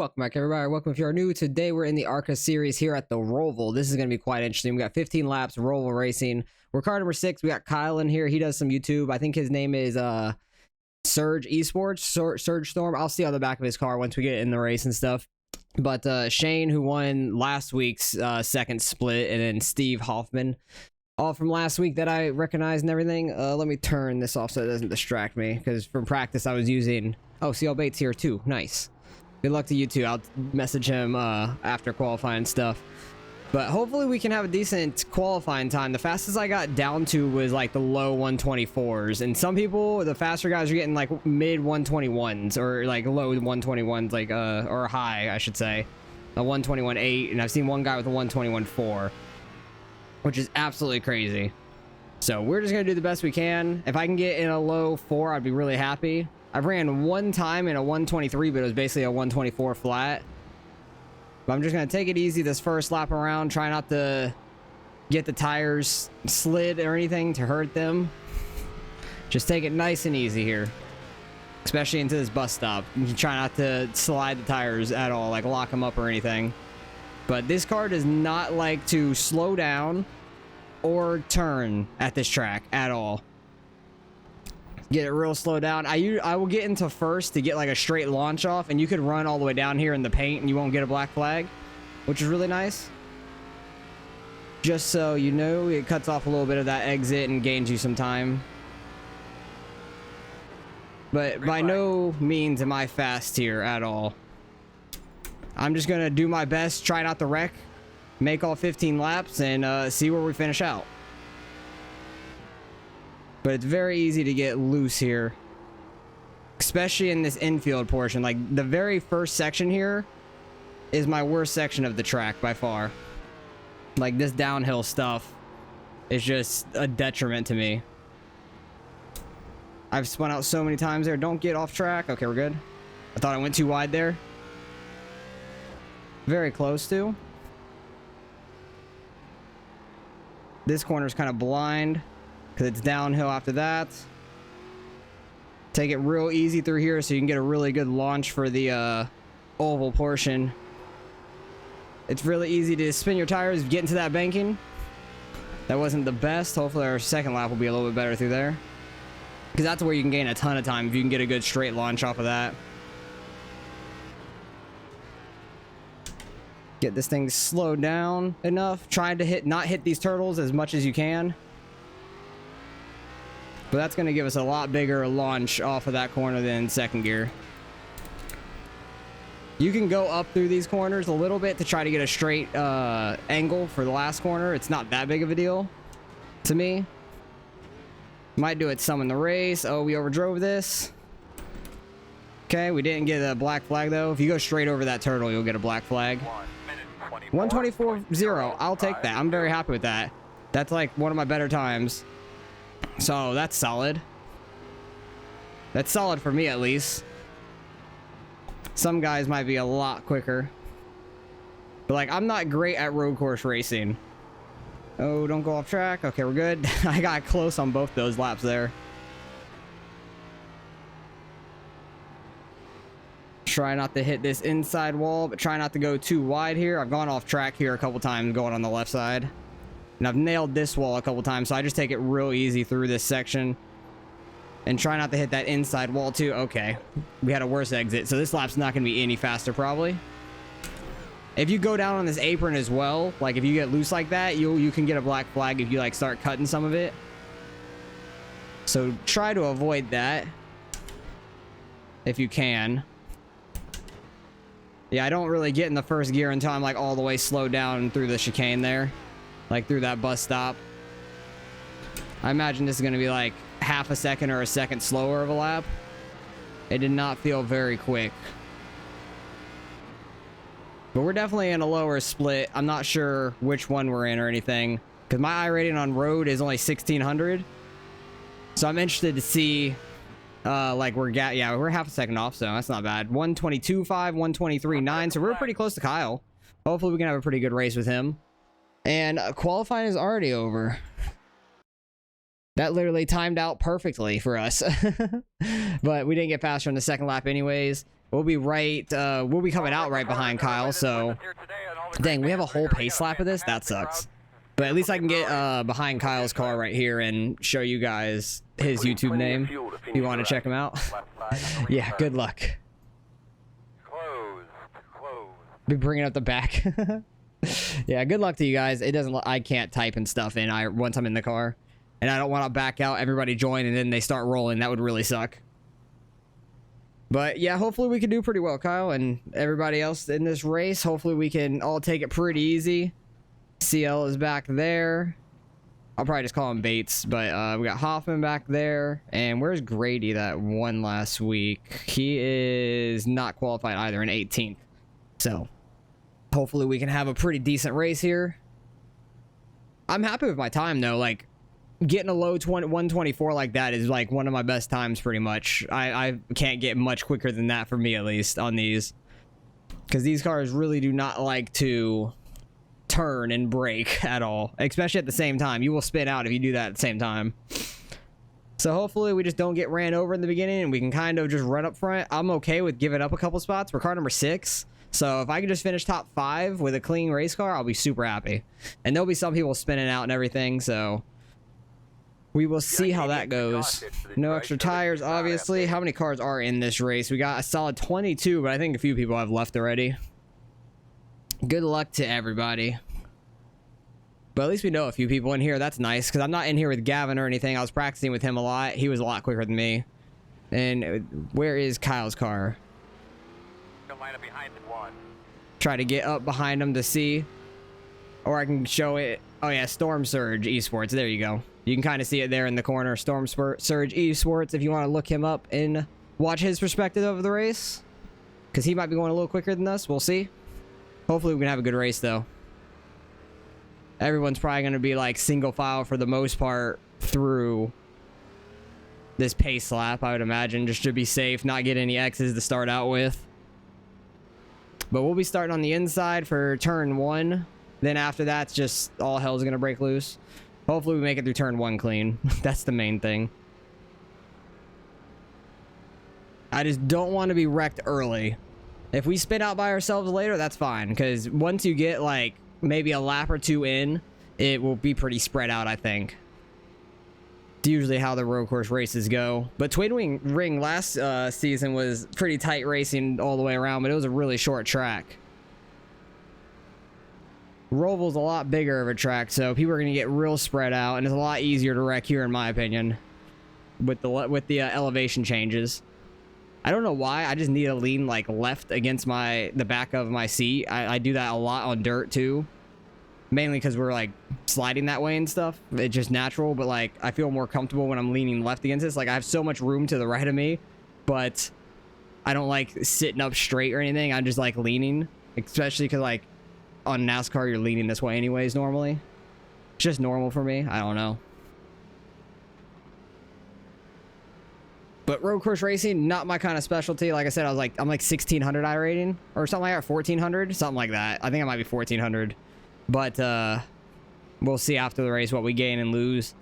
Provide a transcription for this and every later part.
Welcome back, everybody. Welcome if you're new. Today we're in the Arca series here at the Roval. This is going to be quite interesting. We got 15 laps, Roval racing. We're car number 6. We got Kyle in here. He does some YouTube. I think his name is Surge Esports, Surge Storm. I'll see on the back of his car once we get in the race and stuff. But Shane, who won last week's second split, and then Steve Hoffman, all from last week that I recognized and everything. Let me turn this off so it doesn't distract me, because from practice I was using... Oh, CL Bait's here too. Nice. Good luck to you too. I'll message him after qualifying stuff. But hopefully we can have a decent qualifying time. The fastest I got down to was like the low 124s. And some people, the faster guys, are getting like mid 121s or like low 121s, like or high, I should say. A 121.8. And I've seen one guy with a 121.4, which is absolutely crazy. So we're just going to do the best we can. If I can get in a low 4, I'd be really happy. I've ran one time in a 123, but it was basically a 124 flat. But I'm just going to take it easy this first lap around. Try not to get the tires slid or anything to hurt them. Just take it nice and easy here. Especially into this bus stop. You can try not to slide the tires at all, like lock them up or anything. But this car does not like to slow down or turn at this track at all. Get it real slow down. I will get into first to get like a straight launch off, and you could run all the way down here in the paint and you won't get a black flag, which is really nice. Just so you know, it cuts off a little bit of that exit and gains you some time. But by no means am I fast here at all. I'm just gonna do my best, try not to wreck, make all 15 laps, and see where we finish out. But it's very easy to get loose here, especially in this infield portion. Like the very first section here is my worst section of the track by far. Like this downhill stuff is just a detriment to me. I've spun out so many times there. Don't get off track. Okay, we're good. I thought I went too wide there. Very close to. This corner's kind of blind, because it's downhill after that. Take it real easy through here so you can get a really good launch for the oval portion. It's really easy to spin your tires, get into that banking. That wasn't the best. Hopefully our second lap will be a little bit better through there, because that's where you can gain a ton of time if you can get a good straight launch off of that. Get this thing slowed down enough. Trying to not hit these turtles as much as you can. But that's going to give us a lot bigger launch off of that corner than second gear. You can go up through these corners a little bit to try to get a straight angle for the last corner. It's not that big of a deal to me. Might do it some in the race. Oh, we overdrove this. Okay, we didn't get a black flag though. If you go straight over that turtle, you'll get a black flag. 124.0. I'll take that. I'm very happy with that. That's like one of my better times. So that's solid. That's solid for me at least. Some guys might be a lot quicker. But like, I'm not great at road course racing. Oh, don't go off track. Okay, we're good. I got close on both those laps there. Try not to hit this inside wall, but try not to go too wide here. I've gone off track here a couple times going on the left side. And I've nailed this wall a couple times, so I just take it real easy through this section. And try not to hit that inside wall too. Okay, we had a worse exit, so this lap's not going to be any faster probably. If you go down on this apron as well, like if you get loose like that, you can get a black flag if you like start cutting some of it. So try to avoid that if you can. Yeah, I don't really get in the first gear until I'm like all the way slowed down through the chicane there. Like through that bus stop. I imagine this is going to be like half a second or a second slower of a lap. It did not feel very quick. But we're definitely in a lower split. I'm not sure which one we're in or anything, because my iRating on road is only 1600. So I'm interested to see like we're half a second off, so that's not bad. 122.5, 123.9, so we're pretty close to Kyle. Hopefully we can have a pretty good race with him. And qualifying is already over. That literally timed out perfectly for us. But we didn't get faster in the second lap anyways. We'll be right, we'll be coming out right behind Kyle, so... Dang, we have a whole pace lap of this? That sucks. But at least I can get behind Kyle's car right here and show you guys his YouTube name if you want to check him out. Yeah, good luck. Be bringing up the back. Yeah, good luck to you guys. It doesn't. I can't type and stuff in once I'm in the car, and I don't want to back out. Everybody join and then they start rolling. That would really suck. But yeah, hopefully we can do pretty well, Kyle, and everybody else in this race. Hopefully we can all take it pretty easy. CL is back there. I'll probably just call him Bates, but we got Hoffman back there. And where's Grady that won last week? He is not qualified either, in 18th. So hopefully we can have a pretty decent race here. I'm happy with my time though. Like getting a low 124 like that is like one of my best times pretty much. I can't get much quicker than that for me, at least on these, because these cars really do not like to turn and brake at all, especially at the same time. You will spin out if you do that at the same time. So hopefully we just don't get ran over in the beginning and we can kind of just run up front. I'm okay with giving up a couple spots. We're car number 6. So if I can just finish top 5 with a clean race car, I'll be super happy. And there'll be some people spinning out and everything, so we will see how that goes. No extra tires, obviously. How many cars are in this race? We got a solid 22, but I think a few people have left already. Good luck to everybody. But at least we know a few people in here. That's nice, because I'm not in here with Gavin or anything. I was practicing with him a lot. He was a lot quicker than me. And where is Kyle's car? Try to get up behind him to see. Or I can show it. Oh yeah, Storm Surge Esports. There you go. You can kind of see it there in the corner. Storm Surge Esports, if you want to look him up and watch his perspective of the race. Because he might be going a little quicker than us. We'll see. Hopefully we can have a good race though. Everyone's probably going to be like single file for the most part through this pace lap, I would imagine, just to be safe, not get any X's to start out with. But we'll be starting on the inside for turn 1. Then after that's just all hell's going to break loose. Hopefully we make it through turn 1 clean. That's the main thing. I just don't want to be wrecked early. If we spin out by ourselves later, that's fine. Because once you get like maybe a lap or 2 in, it will be pretty spread out, I think. It's usually how the road course races go. But Twin Wing Ring last season was pretty tight racing all the way around, but it was a really short track. Roval's a lot bigger of a track, so people are going to get real spread out, and it's a lot easier to wreck here, in my opinion, with the elevation changes. I don't know why. I just need to lean like left against the back of my seat. I do that a lot on dirt too. Mainly because we're like sliding that way and stuff. It's just natural, but like I feel more comfortable when I'm leaning left against this. Like I have so much room to the right of me, but I don't like sitting up straight or anything. I'm just like leaning, especially because like on NASCAR you're leaning this way anyways normally. It's just normal for me. I don't know. But road course racing, not my kind of specialty. Like I said, I'm like 1600 iRating or something like that, 1400, something like that. I think it might be 1400. But we'll see after the race what we gain and lose.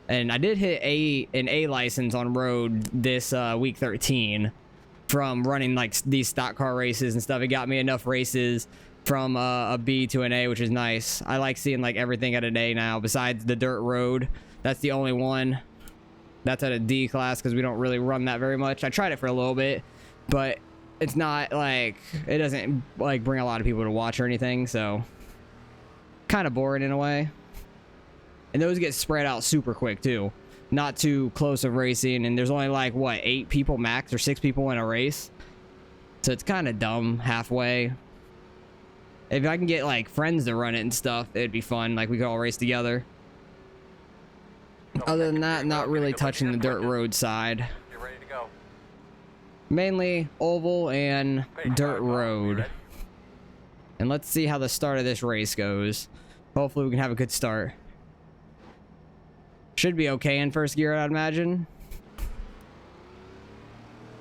And I did hit an A license on road this week 13 from running like these stock car races and stuff. It got me enough races from a B to an A, which is nice. I like seeing like everything at an A now besides the dirt road. That's the only one that's at a D class because we don't really run that very much. I tried it for a little bit, but it's not like, it doesn't like bring a lot of people to watch or anything, so kind of boring in a way. And those get spread out super quick too, not too close of racing, and there's only like what, 8 people max or 6 people in a race, so it's kind of dumb halfway. If I can get like friends to run it and stuff, it'd be fun, like we could all race together. Other than that, not really touching the dirt road side. Mainly oval and dirt road. And let's see how the start of this race goes. Hopefully we can have a good start. Should be okay in first gear, I'd imagine.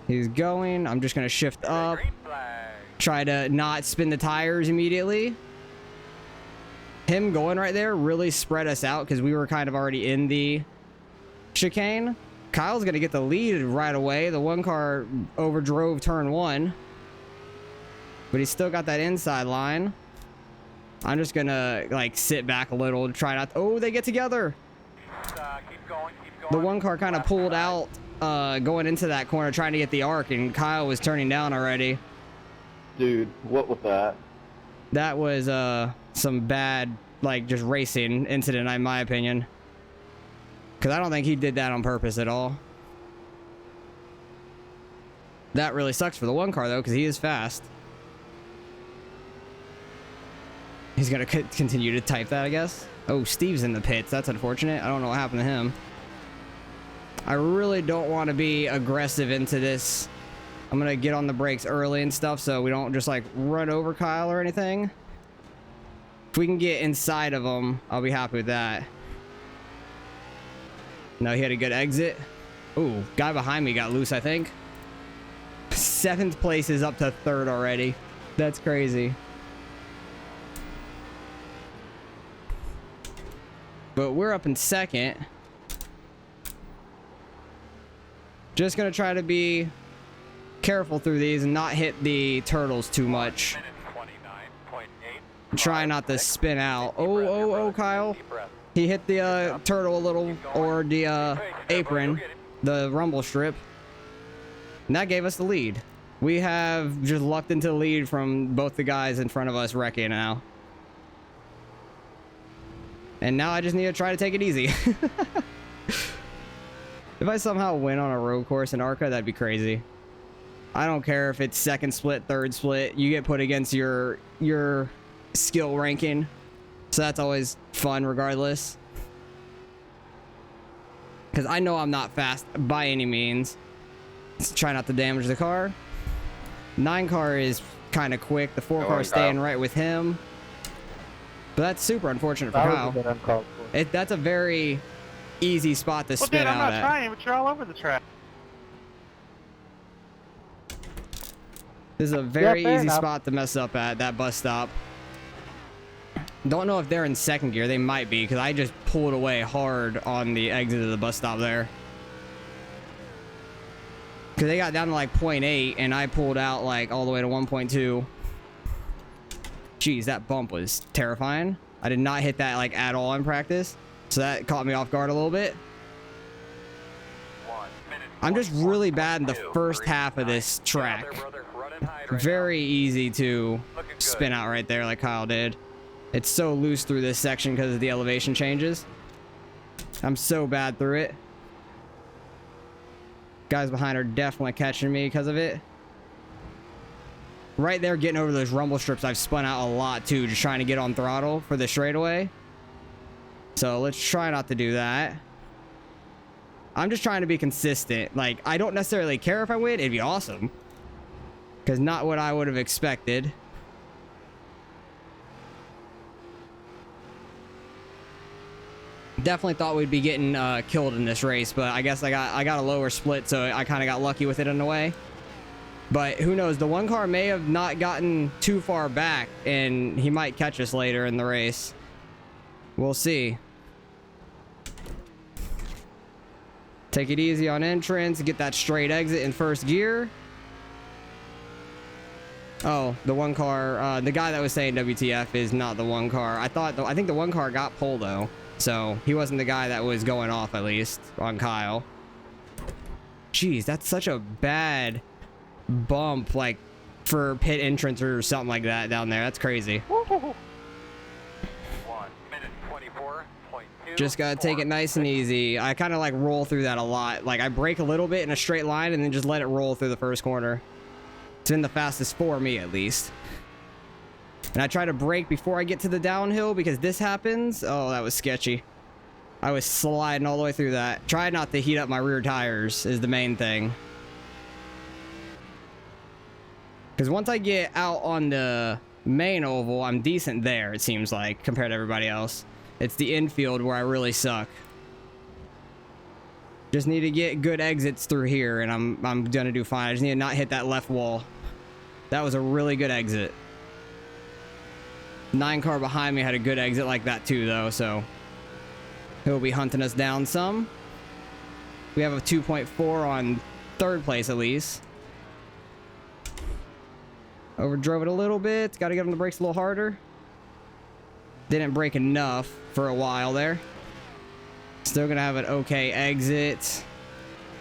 He's going. I'm just going to shift up. Try to not spin the tires immediately. Him going right there really spread us out because we were kind of already in the chicane. Kyle's going to get the lead right away. The one car overdrove turn 1. but he's still got that inside line. I'm just gonna like sit back a little to try not. Oh, they get together. Keep going, keep going. The one car kind of pulled out going into that corner trying to get the arc, and Kyle was turning down already. Dude, what was that? That was some bad, like, just racing incident, in my opinion. Because I don't think he did that on purpose at all. That really sucks for the one car, though, because he is fast. He's going to continue to type that, I guess. Oh, Steve's in the pits. That's unfortunate. I don't know what happened to him. I really don't want to be aggressive into this. I'm going to get on the brakes early and stuff so we don't just, like, run over Kyle or anything. If we can get inside of him, I'll be happy with that. No, he had a good exit. Ooh, guy behind me got loose, I think. 7th place is up to 3rd already. That's crazy. But we're up in 2nd. Just gonna try to be careful through these and not hit the turtles too much. Try not to spin out. Oh, Kyle. He hit the turtle a little, or the apron, the rumble strip. And that gave us the lead. We have just lucked into the lead from both the guys in front of us wrecking now. And now I just need to try to take it easy. If I somehow win on a road course in Arca, that'd be crazy. I don't care if it's 2nd split, 3rd split. You get put against your skill ranking. So that's always fun regardless. Because I know I'm not fast by any means. Let's try not to damage the car. 9 car is kind of quick. The 4 car is staying right with him. But that's super unfortunate for Kyle. That's a very easy spot to spin out at. I'm not trying, but you're all over the track. This is a very easy spot to mess up at, that bus stop. Don't know if they're in 2nd gear. They might be, because I just pulled away hard on the exit of the bus stop there. Because they got down to like 0.8, and I pulled out like all the way to 1.2. Jeez, that bump was terrifying. I did not hit that like at all in practice. So that caught me off guard a little bit. I'm just really bad in the first half of this track. Very easy to spin out right there like Kyle did. It's so loose through this section because of the elevation changes. I'm so bad through it. Guys behind are definitely catching me because of it. Right there, getting over those rumble strips, I've spun out a lot too, just trying to get on throttle for the straightaway. So let's try not to do that. I'm just trying to be consistent. Like, I don't necessarily care if I win. It'd be awesome. Because not what I would have expected. Definitely thought we'd be getting killed in this race, but I guess I got a lower split, so I kind of got lucky with it in a way. But who knows? The one car may have not gotten too far back, and he might catch us later in the race. We'll see. Take it easy on entrance. Get that straight exit in 1st gear. Oh, the one car. The guy that was saying WTF is not the one car. I think the one car got pole though, so he wasn't the guy that was going off at least on Kyle. Jeez, that's such a bad bump, like for pit entrance or something like that down there. That's crazy. 1:24.2. Just gotta take it nice and easy. I kind of like roll through that a lot. Like I brake a little bit in a straight line and then just let it roll through the 1st corner. It's been the fastest for me at least. And I try to brake before I get to the downhill because this happens. Oh, that was sketchy. I was sliding all the way through that. Try not to heat up my rear tires is the main thing. Because once I get out on the main oval, I'm decent there, it seems like, compared to everybody else. It's the infield where I really suck. Just need to get good exits through here, and I'm gonna do fine. I just need to not hit that left wall. That was a really good exit. 9 car behind me had a good exit like that too, though, so he'll be hunting us down some. We have a 2.4 on 3rd place at least. Overdrove it a little bit. Got to get on the brakes a little harder. Didn't brake enough for a while there. Still gonna have an okay exit.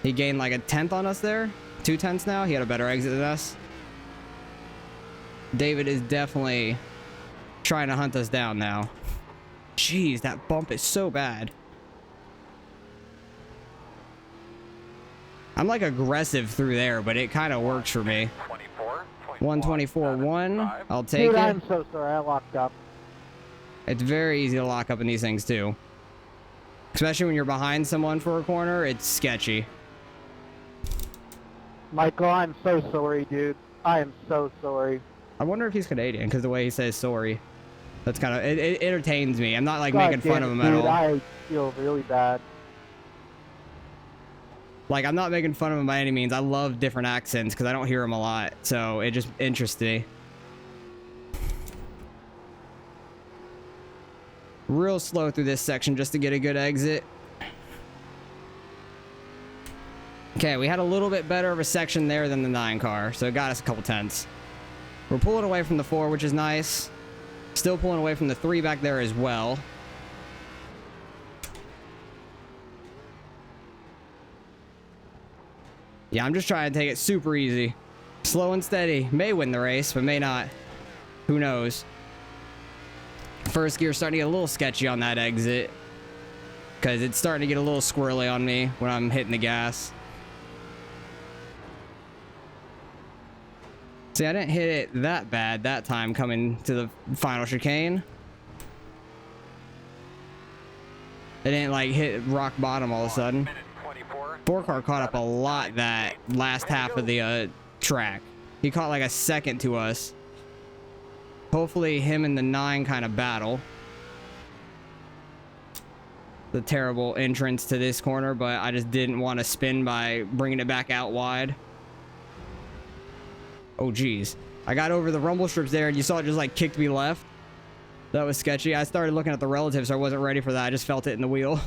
He gained like a 10th on us there. 2/10 now. He had a better exit than us. David is definitely trying to hunt us down now. Jeez, that bump is so bad. I'm like aggressive through there, but it kind of works for me. 124.1. I'll take Dude, it. I'm so sorry. I locked up. It's very easy to lock up in these things too. Especially when you're behind someone for a corner, it's sketchy. Michael, I'm so sorry, dude. I am so sorry. I wonder if he's Canadian because the way he says sorry. That's kind of, it entertains me. I'm not like God making fun damn of him it, at dude, all. I feel really bad. Like, I'm not making fun of him by any means. I love different accents because I don't hear them a lot. So it just interests me. Real slow through this section just to get a good exit. Okay, we had a little bit better of a section there than the 9 car, so it got us a couple tenths. We're pulling away from the 4, which is nice. Still pulling away from the 3 back there as well. Yeah, I'm just trying to take it super easy. Slow and steady. May win the race, but may not. Who knows? First gear starting to get a little sketchy on that exit. Because it's starting to get a little squirrely on me when I'm hitting the gas. See, I didn't hit it that bad that time coming to the final chicane. It didn't like hit rock bottom all of a sudden. 4 car caught up a lot that last half of the track. He caught like a second to us. Hopefully him and the 9 kind of battle. The terrible entrance to this corner, but I just didn't want to spin by bringing it back out wide. Oh, geez. I got over the rumble strips there, and you saw it just, like, kicked me left. That was sketchy. I started looking at the relatives, so I wasn't ready for that. I just felt it in the wheel.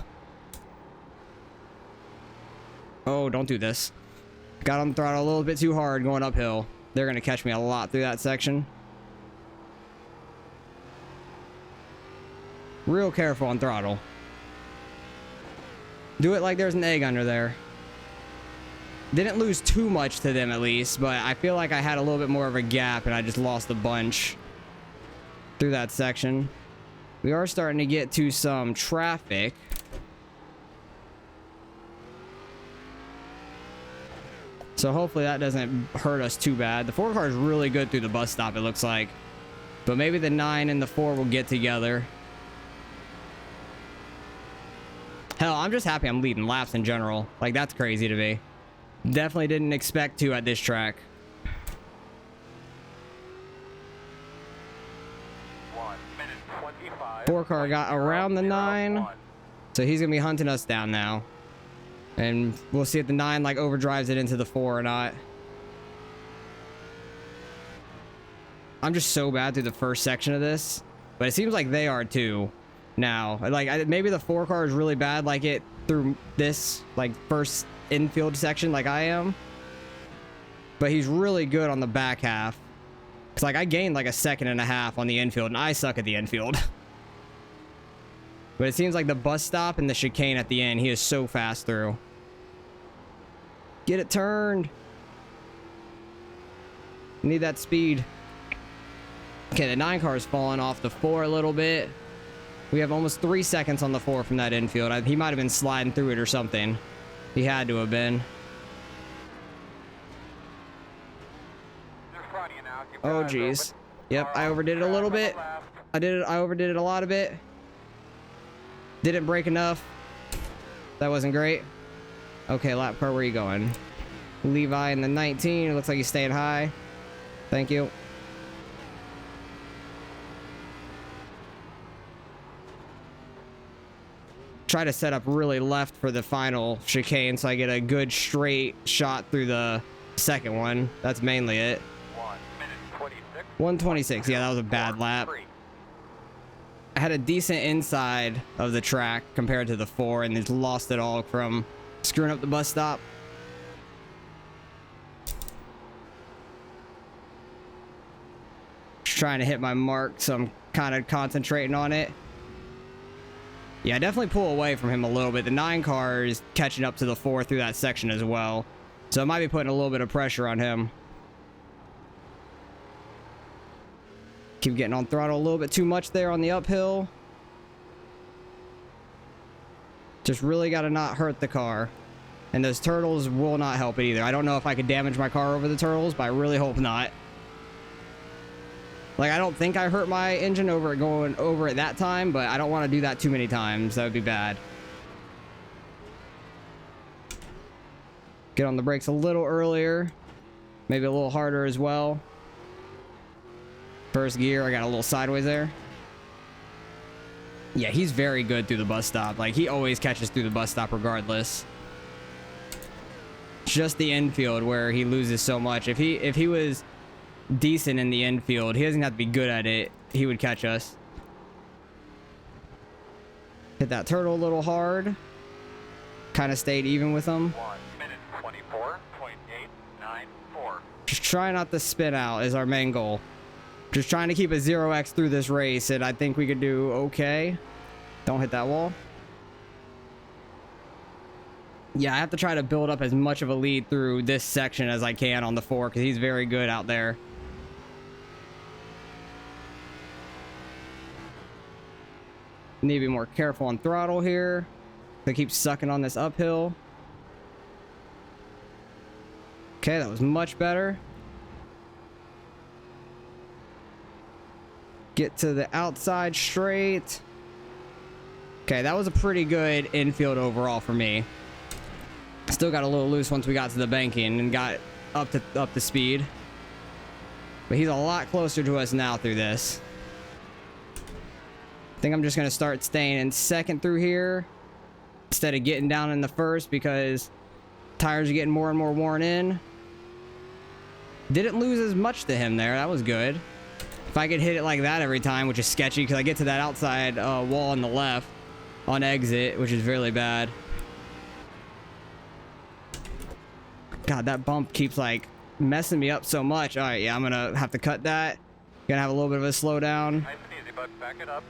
Oh, don't do this. Got on the throttle a little bit too hard going uphill. They're going to catch me a lot through that section. Real careful on throttle. Do it like there's an egg under there. Didn't lose too much to them at least, but I feel like I had a little bit more of a gap and I just lost a bunch through that section. We are starting to get to some traffic. So hopefully that doesn't hurt us too bad. The 4 car is really good through the bus stop, it looks like. But maybe the 9 and the 4 will get together. Hell, I'm just happy I'm leading laps in general. Like, that's crazy to me. Definitely didn't expect to at this track. 4 car got around the 9. So he's going to be hunting us down now. And we'll see if the 9 like overdrives it into the 4 or not. I'm just so bad through the first section of this. But it seems like they are too. Now, like maybe the 4 car is really bad like it through this like first infield section like I am, but he's really good on the back half. It's like I gained like a 1.5 seconds on the infield and I suck at the infield. But it seems like the bus stop and the chicane at the end, he is so fast through. Get it turned. Need that speed. Okay, the 9 car is falling off the 4 a little bit. We have almost 3 seconds on the 4 from that infield. He might have been sliding through it or something. He had to have been. Oh, geez. Yep, I overdid it a little bit. I overdid it a lot of it. Didn't brake enough. That wasn't great. Okay, lap car, where are you going? Levi in the 19. It looks like he's staying high. Thank you. Try to set up really left for the final chicane so I get a good straight shot through the second one. That's mainly it. 1:26. Yeah, that was a bad lap. I had a decent inside of the track compared to the 4 and just lost it all from screwing up the bus stop. Just trying to hit my mark, so I'm kind of concentrating on it. Yeah, definitely pull away from him a little bit. The 9 car is catching up to the 4 through that section as well. So it might be putting a little bit of pressure on him. Keep getting on throttle a little bit too much there on the uphill. Just really got to not hurt the car. And those turtles will not help it either. I don't know if I could damage my car over the turtles, but I really hope not. Like, I don't think I hurt my engine over it going over it that time, but I don't want to do that too many times. That would be bad. Get on the brakes a little earlier. Maybe a little harder as well. First gear, I got a little sideways there. Yeah, he's very good through the bus stop. Like, he always catches through the bus stop regardless. Just the infield where he loses so much. If he was decent in the infield, he doesn't have to be good at it, he would catch us. Hit that turtle a little hard. Kind of stayed even with him. 1 minute 24.894. Just try not to spin out is our main goal. Just trying to keep a 0x through this race, and I think we could do okay. Don't hit that wall. Yeah, I have to try to build up as much of a lead through this section as I can on the 4, because he's very good out there. Need to be more careful on throttle here. They keep sucking on this uphill. Okay, that was much better. Get to the outside straight. Okay, that was a pretty good infield overall for me. Still got a little loose once we got to the banking and got up to speed. But he's a lot closer to us now through this. I think I'm just going to start staying in second through here instead of getting down in the first, because tires are getting more and more worn in. Didn't lose as much to him there. That was good. If I could hit it like that every time, which is sketchy because I get to that outside wall on the left on exit, which is really bad. God, that bump keeps like messing me up so much. All right, yeah, I'm gonna have to cut that. Gonna have a little bit of a slowdown. Nice and easy, bud. Back it up.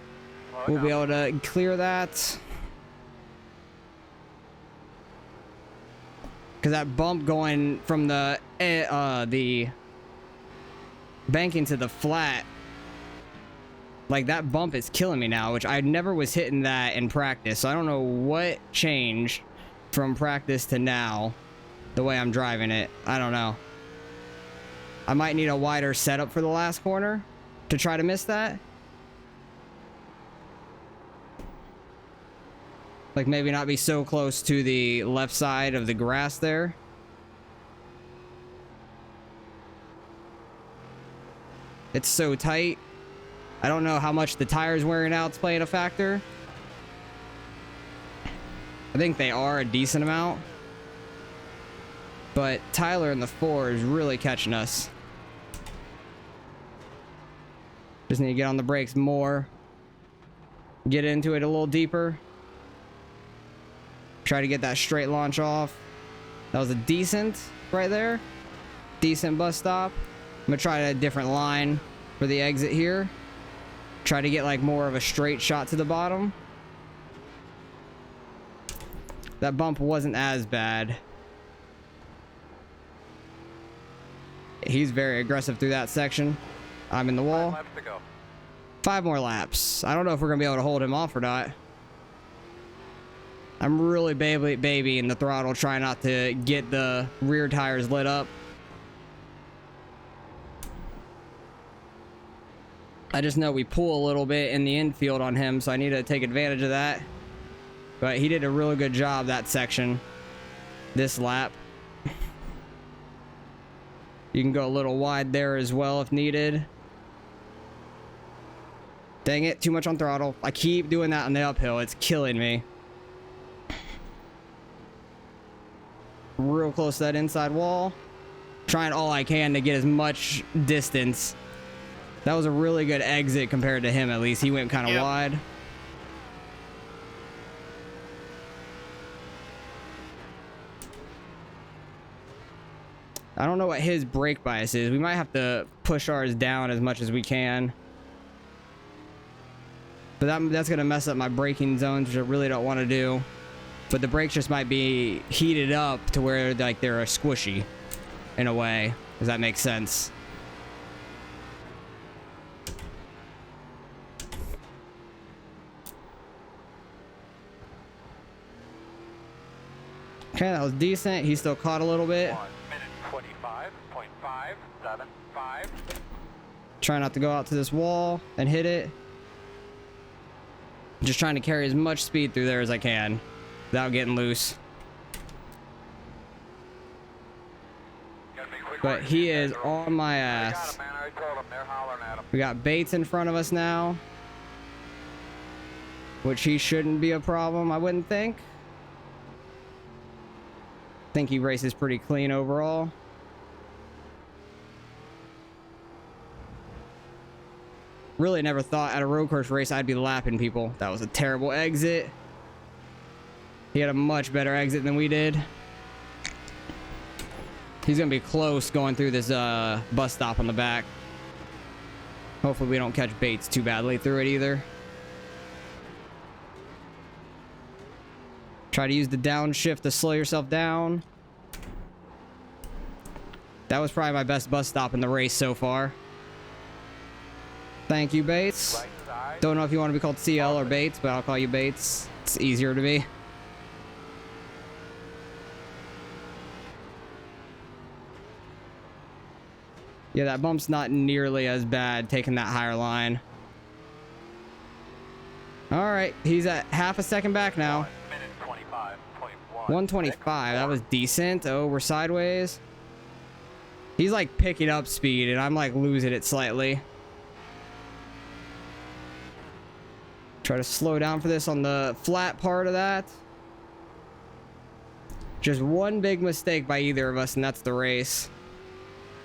Slow We'll down. be able to clear that. Because that bump going from the banking to the flat, like that bump is killing me now, which I never was hitting that in practice. So I don't know what changed from practice to now, the way I'm driving it. I don't know. I might need a wider setup for the last corner to try to miss that. Like maybe not be so close to the left side of the grass there. It's so tight. I don't know how much the tires wearing out's playing a factor. I think they are a decent amount. But Tyler in the 4 is really catching us. Just need to get on the brakes more. Get into it a little deeper. Try to get that straight launch off. That was a decent right there. Decent bus stop. I'm gonna try a different line for the exit here. Try to get like more of a straight shot to the bottom. That bump wasn't as bad. He's very aggressive through that section. I'm in the 5 wall. laps to go. 5 more laps. I don't know if we're gonna be able to hold him off or not. I'm really babying the throttle, trying not to get the rear tires lit up. I just know we pull a little bit in the infield on him, so I need to take advantage of that. But he did a really good job that section, this lap. You can go a little wide there as well if needed. Dang it, too much on throttle. I keep doing that on the uphill. It's killing me. Real close to that inside wall. Trying all I can to get as much distance. That was a really good exit compared to him, at least. He went kind of wide. I don't know what his brake bias is. We might have to push ours down as much as we can. But that's going to mess up my braking zones, which I really don't want to do. But the brakes just might be heated up to where like they're squishy in a way. Does that make sense? Okay, that was decent. He still caught a little bit. 1 minute 25.575. Try not to go out to this wall and hit it. Just trying to carry as much speed through there as I can without getting loose. But he is on my ass. We got Bates in front of us now, which he shouldn't be a problem, I wouldn't think. I think he races pretty clean overall. Really never thought at a road course race I'd be lapping people. That was a terrible exit. He had a much better exit than we did. He's gonna be close going through this bus stop on the back. Hopefully we don't catch Bates too badly through it either. Try to use the downshift to slow yourself down. That was probably my best bus stop in the race so far. Thank you, Bates. Don't know if you want to be called CL or Bates, but I'll call you Bates. It's easier to be. Yeah, that bump's not nearly as bad taking that higher line. All right, he's at half a second back now. 1 minute 25.1. 125, that was decent. Oh, we're sideways. He's like picking up speed and I'm like losing it slightly. Try to slow down for this on the flat part of that. Just one big mistake by either of us and that's the race.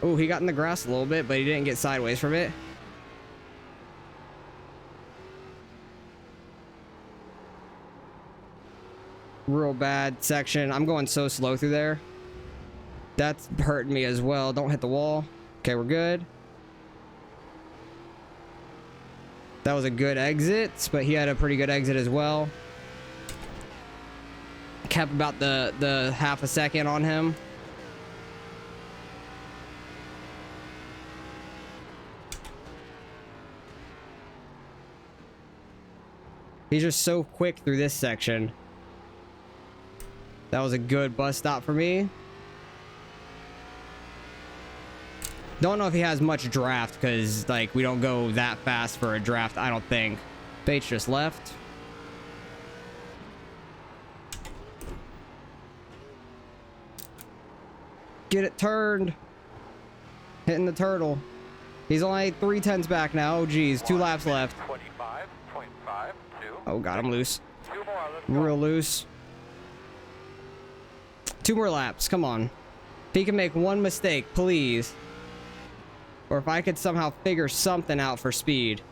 Oh, he got in the grass a little bit, but he didn't get sideways from it. Real bad section. I'm going so slow through there. That's hurting me as well. Don't hit the wall. Okay, we're good. That was a good exit, but he had a pretty good exit as well. Kept about the half a second on him. He's just so quick through this section. That was a good bus stop for me. Don't know if he has much draft because like we don't go that fast for a draft, I don't think. Bates just left. Get it turned. Hitting the turtle. He's only 3/10 back now. Oh geez, 2 laps left. 25.52. Oh god, I'm loose. 2 more. Let's go. Real loose. 2 more laps, come on. If he can make one mistake, please. Or if I could somehow figure something out for speed.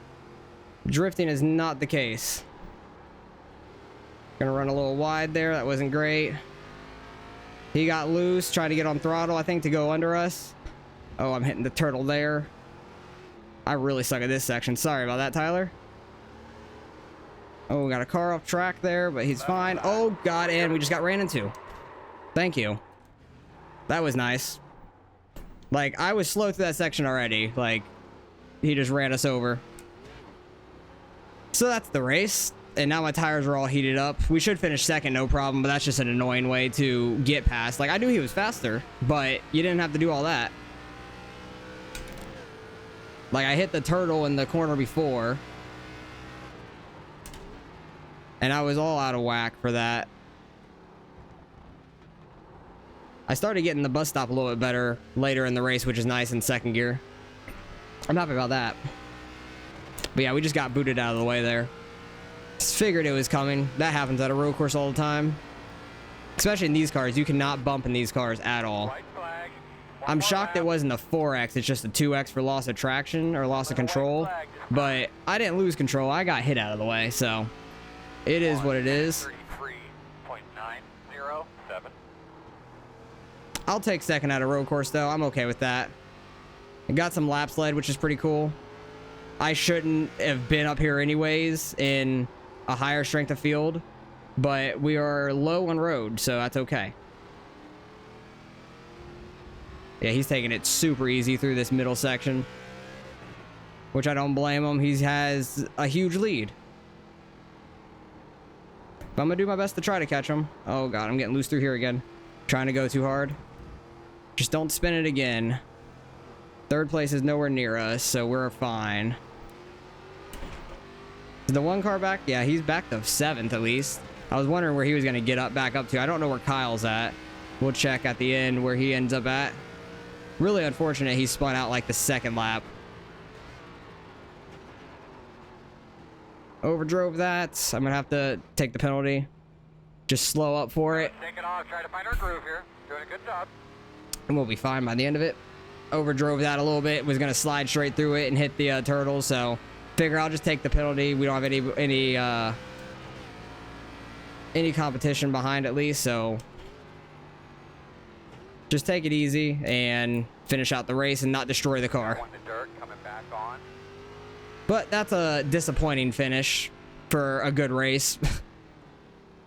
Drifting is not the case. Gonna run a little wide there, that wasn't great. He got loose, trying to get on throttle, I think, to go under us. Oh, I'm hitting the turtle there. I really suck at this section. Sorry about that, Tyler. Oh, we got a car off track there, but he's fine. Oh, God, and we just got ran into. Thank you. That was nice. Like, I was slow through that section already. Like, he just ran us over. So that's the race. And now my tires are all heated up. We should finish second, no problem, but that's just an annoying way to get past. Like, I knew he was faster, but you didn't have to do all that. Like, I hit the turtle in the corner before. And I was all out of whack for that. I started getting the bus stop a little bit better later in the race, which is nice in second gear. I'm happy about that. But yeah, we just got booted out of the way there. Just figured it was coming. That happens at a road course all the time. Especially in these cars. You cannot bump in these cars at all. White flag. I'm shocked it wasn't a 4X. It's just a 2X for loss of traction or loss of control. But I didn't lose control. I got hit out of the way, so it is what it is. 33.907. I'll take second out of road course, though. I'm okay with that. I got some lap sled, which is pretty cool. I shouldn't have been up here anyways in a higher strength of field, but we are low on road, so that's okay. Yeah, he's taking it super easy through this middle section, which I don't blame him. He has a huge lead. But I'm gonna do my best to try to catch him. Oh god, I'm getting loose through here again. Trying to go too hard. Just don't spin it again. Third place is nowhere near us, so we're fine. Is the one car back? Yeah, he's back to 7th at least. I was wondering where he was gonna get up back up to. I don't know where Kyle's at. We'll check at the end where he ends up at. Really unfortunate he spun out like the second lap. Overdrove that. I'm gonna have to take the penalty. Just slow up for it. Take it off. Try to find our groove here. Doing a good job. And we'll be fine by the end of it. Overdrove that a little bit. Was gonna slide straight through it and hit the turtle. So figure I'll just take the penalty. We don't have any competition behind at least. So just take it easy and finish out the race and not destroy the car. One to dirt, coming back on. But that's a disappointing finish for a good race,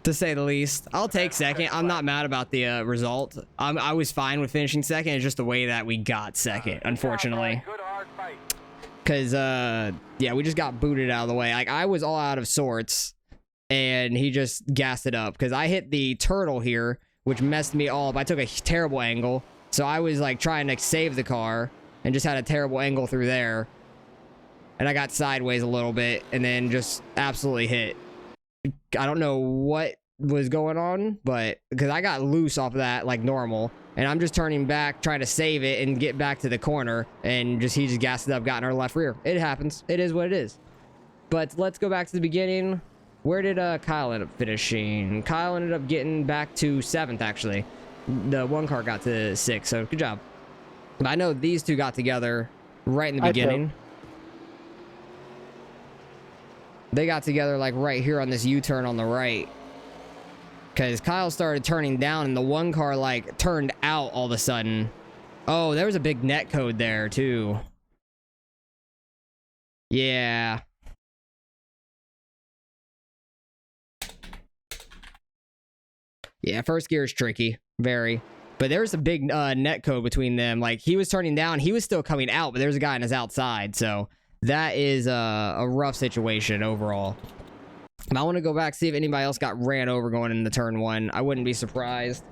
to say the least. I'll take second. I'm not mad about the result. I was fine with finishing second. It's just the way that we got second, unfortunately. Good hard fight. Because, yeah, we just got booted out of the way. Like, I was all out of sorts, and he just gassed it up. Because I hit the turtle here, which messed me all up. I took a terrible angle. So I was, like, trying to save the car, and just had a terrible angle through there. And I got sideways a little bit, and then just absolutely hit. I don't know what was going on, but because I got loose off of that like normal, and I'm just turning back, trying to save it and get back to the corner, and he just gassed it up, got in our left rear. It happens. It is what it is. But let's go back to the beginning. Where did Kyle end up finishing? Kyle ended up getting back to 7th, actually. The one car got to 6th, so good job. But I know these two got together right in the beginning. They got together like right here on this U-turn on the right. Because Kyle started turning down and the one car like turned out all of a sudden. Oh, there was a big net code there too. Yeah. Yeah, first gear is tricky. Very. But there was a big net code between them. Like he was turning down. He was still coming out, but there's a guy on his outside. So that is a rough situation overall. I want to go back, see if anybody else got ran over going into turn 1. I wouldn't be surprised.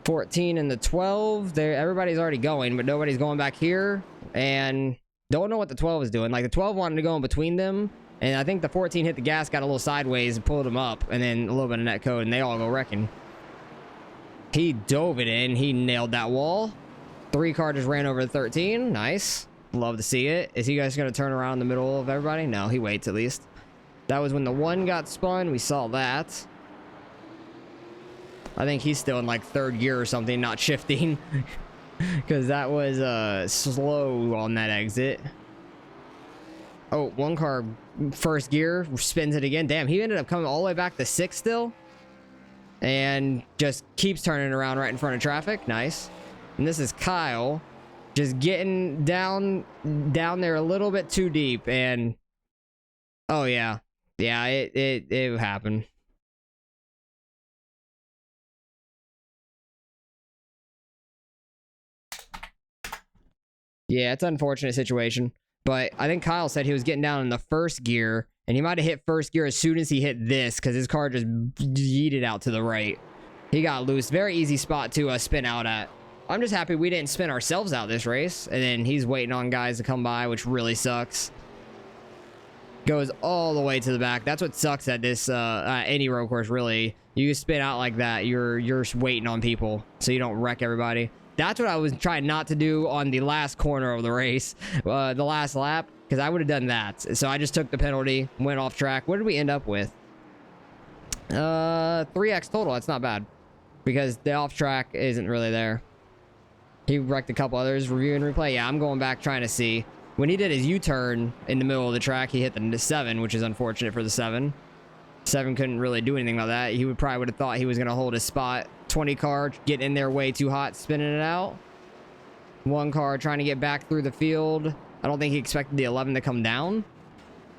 14 and the 12. There, everybody's already going, but nobody's going back here. And don't know what the 12 is doing. Like the 12 wanted to go in between them. And I think the 14 hit the gas, got a little sideways, and pulled him up. And then a little bit of net code, and they all go wrecking. He dove it in. He nailed that wall. 3 car just ran over the 13. Nice. Love to see it. Is he guys going to turn around in the middle of everybody? No, he waits at least. That was when the 1 got spun. We saw that. I think he's still in like 3rd gear or something, not shifting. Because that was slow on that exit. Oh, 1 car 1st gear, spins it again. Damn, he ended up coming all the way back to 6th still. And just keeps turning around right in front of traffic. Nice. And this is Kyle. Just getting down there a little bit too deep, and oh yeah, it happened. Yeah, it's an unfortunate situation, but I think Kyle said he was getting down in the 1st gear, and he might have hit 1st gear as soon as he hit this, because his car just yeeted out to the right. He got loose. Very easy spot to spin out at. I'm just happy we didn't spin ourselves out this race. And then he's waiting on guys to come by, which really sucks. Goes all the way to the back. That's what sucks at this any road course, really. You spin out like that, you're waiting on people so you don't wreck everybody. That's what I was trying not to do on the last corner of the race, the last lap, because I would have done that. So I just took the penalty, went off track. What did we end up with? 3x total. That's not bad, because the off track isn't really there. He wrecked a couple others. Review and replay. Yeah, I'm going back trying to see. When he did his U-turn in the middle of the track, he hit the 7, which is unfortunate for the 7. 7 couldn't really do anything about that. He probably would have thought he was going to hold his spot 20 car getting in there way too hot, spinning it out. One car trying to get back through the field. I don't think he expected the 11 to come down.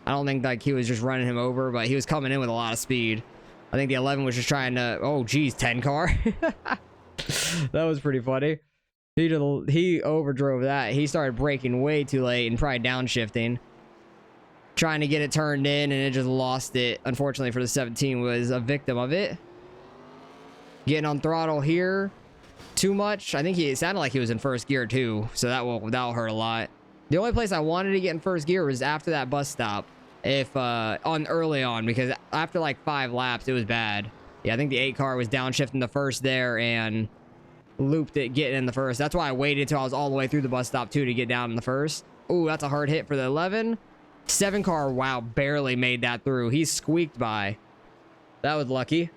I don't think like he was just running him over, but he was coming in with a lot of speed. I think the 11 was just trying to, oh geez, 10 car. That was pretty funny. He overdrove that. He started braking way too late and probably downshifting, trying to get it turned in, and it just lost it. Unfortunately for the 17, was a victim of it. Getting on throttle here too much. I think it sounded like he was in first gear too, so that'll hurt a lot. The only place I wanted to get in first gear was after that bus stop, if early on, because after like 5 laps it was bad. Yeah, I think the 8 car was downshifting the first there and looped it getting in the first. That's why I waited till I was all the way through the bus stop too to get down in the first. Ooh, that's a hard hit for the 11. 7 car, wow, barely made that through. He squeaked by. That was lucky.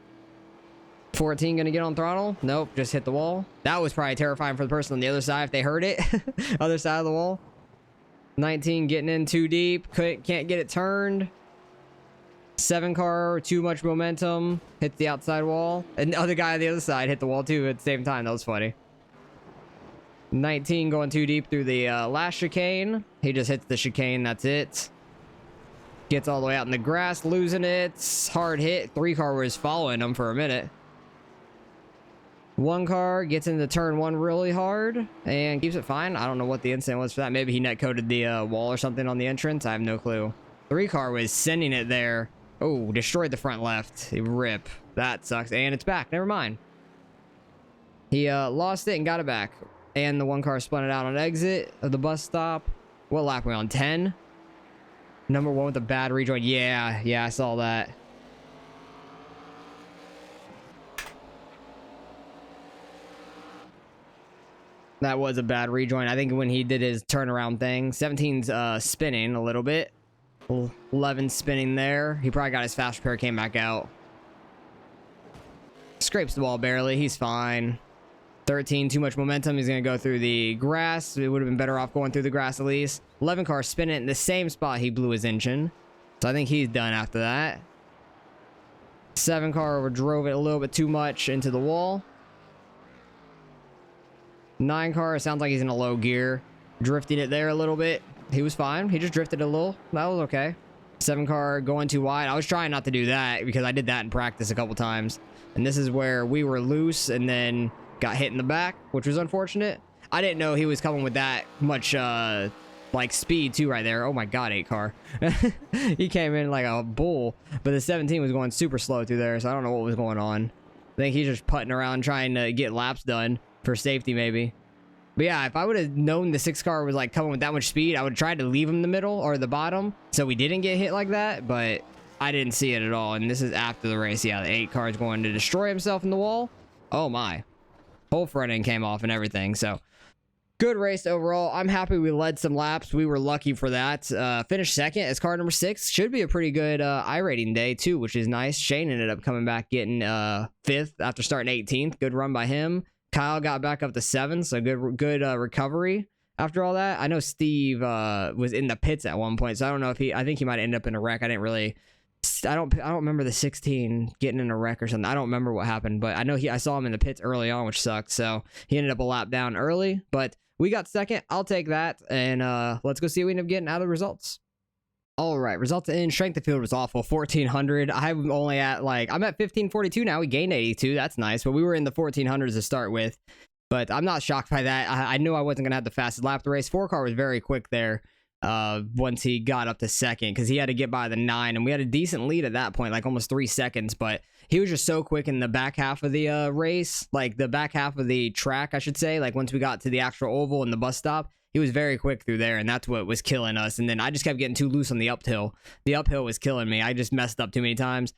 14 gonna get on throttle? Nope, just hit the wall. That was probably terrifying for the person on the other side if they heard it. Other side of the wall. 19 getting in too deep. Can't get it turned. 7 car, too much momentum. Hits the outside wall. And the other guy on the other side hit the wall too at the same time. That was funny. 19 going too deep through the last chicane. He just hits the chicane. That's it. Gets all the way out in the grass, losing it. Hard hit. 3 car was following him for a minute. 1 car gets into turn 1 really hard and keeps it fine. I don't know what the incident was for that. Maybe he netcoded the wall or something on the entrance. I have no clue. 3 car was sending it there. Oh, destroyed the front left. Rip. That sucks. And it's back. Never mind. He lost it and got it back. And the 1 car spun it out on exit of the bus stop. What lap are we on? 10? Number 1 with a bad rejoin. Yeah, I saw that. That was a bad rejoin. I think when he did his turnaround thing. 17's spinning a little bit. 11 spinning there. He probably got his fast repair, came back out. Scrapes the wall barely. He's fine. 13, too much momentum. He's going to go through the grass. It would have been better off going through the grass at least. 11 car spinning in the same spot he blew his engine. So I think he's done after that. 7 car overdrove it a little bit too much into the wall. 9 car, sounds like he's in a low gear. Drifting it there a little bit. He was fine. He just drifted a little. That was okay. 7 car going too wide. I was trying not to do that because I did that in practice a couple times. And this is where we were loose and then got hit in the back, which was unfortunate. I didn't know he was coming with that much like speed too right there. Oh my god, 8 car. He came in like a bull, but the 17 was going super slow through there, so I don't know what was going on. I think he's just putting around trying to get laps done for safety maybe. But yeah, if I would have known the 6 car was like coming with that much speed, I would try to leave him in the middle or the bottom so we didn't get hit like that, but I didn't see it at all. And this is after the race. Yeah, the 8 car is going to destroy himself in the wall. Oh my. Whole front end came off and everything. So good race overall. I'm happy we led some laps. We were lucky for that. Finished second as car number 6. Should be a pretty good iRating day too, which is nice. Shane ended up coming back getting 5th after starting 18th. Good run by him. Kyle got back up to 7th, so good recovery after all that. I know Steve was in the pits at one point, so I don't know if I think he might end up in a wreck. I don't remember the 16 getting in a wreck or something. I don't remember what happened, but I know I saw him in the pits early on, which sucked. So he ended up a lap down early, but we got second. I'll take that, and let's go see what we end up getting out of the results. All right, results in strength of field was awful. 1400. I'm only at I'm at 1542 now. We gained 82. That's nice, but we were in the 1400s to start with. But I'm not shocked by that. I knew I wasn't gonna have the fastest lap of the race. 4 car was very quick there. Once he got up to second, because he had to get by the 9, and we had a decent lead at that point, like almost 3 seconds. But he was just so quick in the back half of the race, like the back half of the track, I should say. Like once we got to the actual oval and the bus stop, he was very quick through there, and that's what was killing us. And then I just kept getting too loose on the uphill. The uphill was killing me. I just messed up too many times.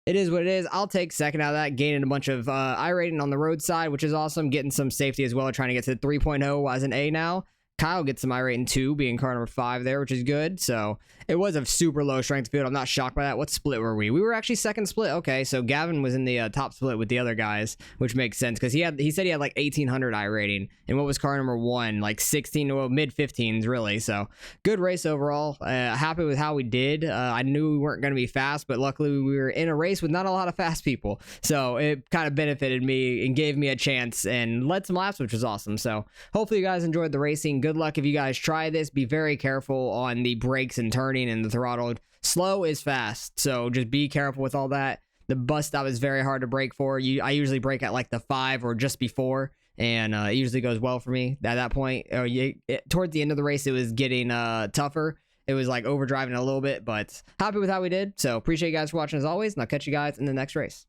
It is what it is. I'll take second out of that, gaining a bunch of iRating on the road side, which is awesome. Getting some safety as well, trying to get to the 3.0 as an A now. Kyle gets some iRating 2, being car number 5 there, which is good. So It was a super low strength field. I'm not shocked by that. What split were we? We were actually second split. Okay, so Gavin was in the top split with the other guys, which makes sense because he said he had like 1800 I rating. And what was car number 1? Like 16, well, mid 15s really. So good race overall. Happy with how we did. I knew we weren't going to be fast, but luckily we were in a race with not a lot of fast people. So it kind of benefited me and gave me a chance and led some laps, which was awesome. So hopefully you guys enjoyed the racing. Good luck if you guys try this. Be very careful on the brakes and turning and the throttle. Slow is fast, so just be careful with all that. The bus stop is very hard to brake for. I usually brake at like the 5 or just before, and it usually goes well for me at that point. Towards the end of the race, it was getting tougher. It was like overdriving a little bit, but happy with how we did. So appreciate you guys for watching as always, and I'll catch you guys in the next race.